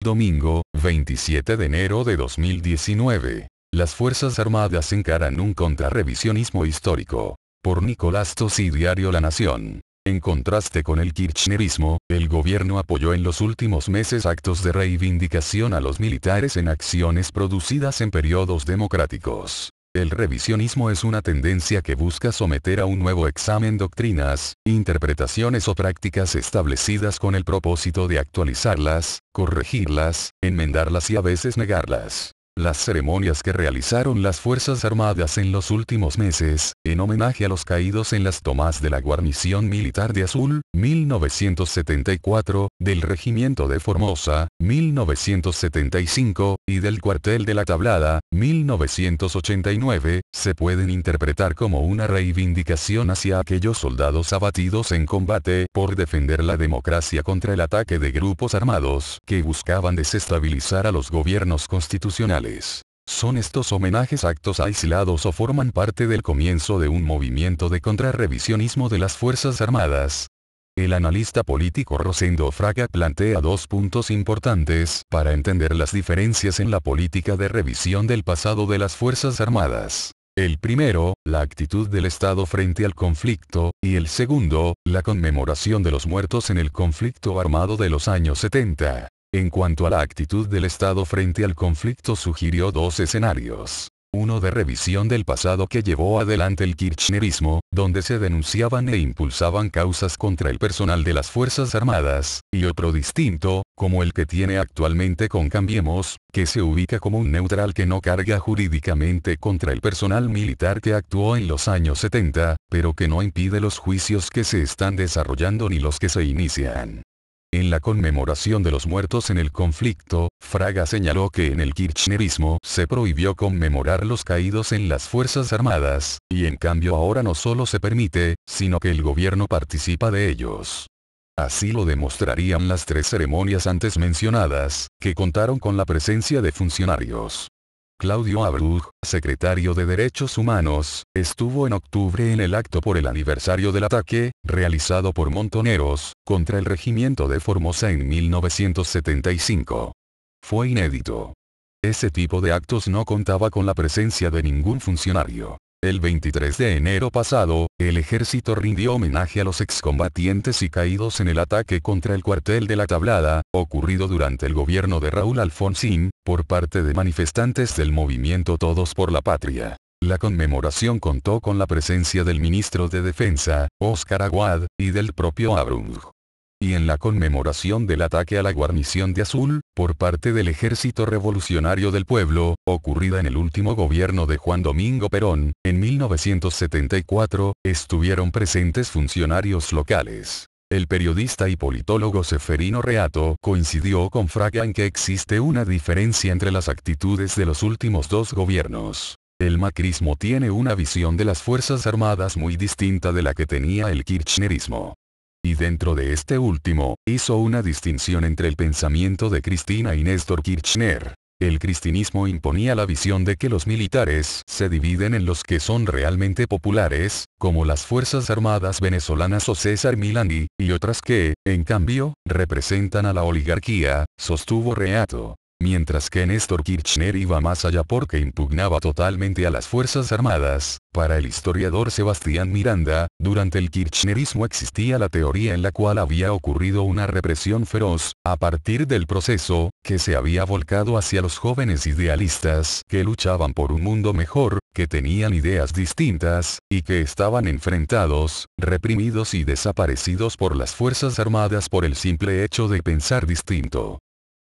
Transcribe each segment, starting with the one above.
Domingo, 27 de enero de 2019. Las Fuerzas Armadas encaran un contrarrevisionismo histórico. Por Nicolás Tosí, Diario La Nación. En contraste con el kirchnerismo, el gobierno apoyó en los últimos meses actos de reivindicación a los militares en acciones producidas en periodos democráticos. El revisionismo es una tendencia que busca someter a un nuevo examen doctrinas, interpretaciones o prácticas establecidas con el propósito de actualizarlas, corregirlas, enmendarlas y a veces negarlas. Las ceremonias que realizaron las Fuerzas Armadas en los últimos meses, en homenaje a los caídos en las tomas de la guarnición militar de Azul, 1974, del regimiento de Formosa, 1975, y del cuartel de la Tablada, 1989, se pueden interpretar como una reivindicación hacia aquellos soldados abatidos en combate por defender la democracia contra el ataque de grupos armados que buscaban desestabilizar a los gobiernos constitucionales. ¿Son estos homenajes actos aislados o forman parte del comienzo de un movimiento de contrarrevisionismo de las Fuerzas Armadas? El analista político Rosendo Fraga plantea dos puntos importantes para entender las diferencias en la política de revisión del pasado de las Fuerzas Armadas. El primero, la actitud del Estado frente al conflicto, y el segundo, la conmemoración de los muertos en el conflicto armado de los años 70. En cuanto a la actitud del Estado frente al conflicto, sugirió dos escenarios. Uno de revisión del pasado que llevó adelante el kirchnerismo, donde se denunciaban e impulsaban causas contra el personal de las Fuerzas Armadas, y otro distinto, como el que tiene actualmente con Cambiemos, que se ubica como un neutral que no carga jurídicamente contra el personal militar que actuó en los años 70, pero que no impide los juicios que se están desarrollando ni los que se inician. En la conmemoración de los muertos en el conflicto, Fraga señaló que en el kirchnerismo se prohibió conmemorar los caídos en las Fuerzas Armadas, y en cambio ahora no solo se permite, sino que el gobierno participa de ellos. Así lo demostrarían las tres ceremonias antes mencionadas, que contaron con la presencia de funcionarios. Claudio Abreu, secretario de Derechos Humanos, estuvo en octubre en el acto por el aniversario del ataque, realizado por Montoneros, contra el regimiento de Formosa en 1975. Fue inédito. Ese tipo de actos no contaba con la presencia de ningún funcionario. El 23 de enero pasado, el ejército rindió homenaje a los excombatientes y caídos en el ataque contra el cuartel de la Tablada, ocurrido durante el gobierno de Raúl Alfonsín, por parte de manifestantes del movimiento Todos por la Patria. La conmemoración contó con la presencia del ministro de Defensa, Óscar Aguad, y del propio Abreu. Y en la conmemoración del ataque a la guarnición de Azul, por parte del Ejército Revolucionario del Pueblo, ocurrida en el último gobierno de Juan Domingo Perón, en 1974, estuvieron presentes funcionarios locales. El periodista y politólogo Seferino Reato coincidió con Fraga en que existe una diferencia entre las actitudes de los últimos dos gobiernos. El macrismo tiene una visión de las Fuerzas Armadas muy distinta de la que tenía el kirchnerismo. Y dentro de este último, hizo una distinción entre el pensamiento de Cristina y Néstor Kirchner. El cristinismo imponía la visión de que los militares se dividen en los que son realmente populares, como las Fuerzas Armadas venezolanas o César Milani, y otras que, en cambio, representan a la oligarquía, sostuvo Reato. Mientras que Néstor Kirchner iba más allá porque impugnaba totalmente a las Fuerzas Armadas. Para el historiador Sebastián Miranda, durante el kirchnerismo existía la teoría en la cual había ocurrido una represión feroz, a partir del proceso, que se había volcado hacia los jóvenes idealistas que luchaban por un mundo mejor, que tenían ideas distintas, y que estaban enfrentados, reprimidos y desaparecidos por las Fuerzas Armadas por el simple hecho de pensar distinto.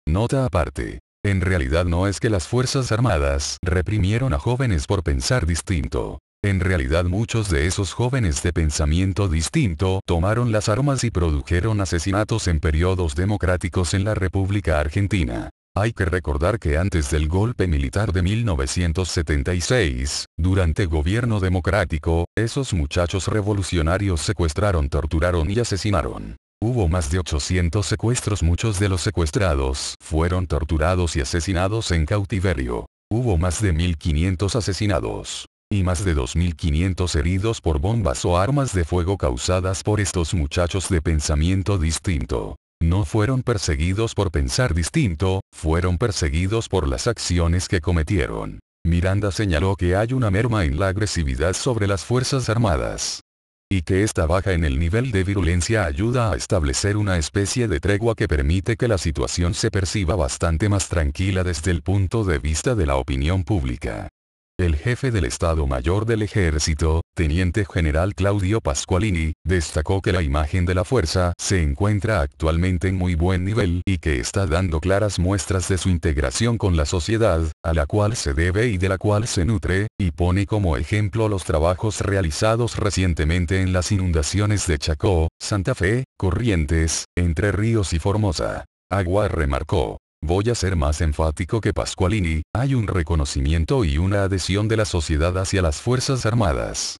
Nota aparte. En realidad no es que las Fuerzas Armadas reprimieron a jóvenes por pensar distinto. En realidad muchos de esos jóvenes de pensamiento distinto tomaron las armas y produjeron asesinatos en periodos democráticos en la República Argentina. Hay que recordar que antes del golpe militar de 1976, durante gobierno democrático, esos muchachos revolucionarios secuestraron, torturaron y asesinaron. Hubo más de 800 secuestros, muchos de los secuestrados fueron torturados y asesinados en cautiverio. Hubo más de 1500 asesinados. Y más de 2500 heridos por bombas o armas de fuego causadas por estos muchachos de pensamiento distinto. No fueron perseguidos por pensar distinto, fueron perseguidos por las acciones que cometieron. Miranda señaló que hay una merma en la agresividad sobre las Fuerzas Armadas. Y que esta baja en el nivel de virulencia ayuda a establecer una especie de tregua que permite que la situación se perciba bastante más tranquila desde el punto de vista de la opinión pública. El jefe del Estado Mayor del Ejército, Teniente General Claudio Pasqualini, destacó que la imagen de la fuerza se encuentra actualmente en muy buen nivel y que está dando claras muestras de su integración con la sociedad, a la cual se debe y de la cual se nutre, y pone como ejemplo los trabajos realizados recientemente en las inundaciones de Chacó, Santa Fe, Corrientes, Entre Ríos y Formosa. Agua remarcó. Voy a ser más enfático que Pasqualini, hay un reconocimiento y una adhesión de la sociedad hacia las Fuerzas Armadas.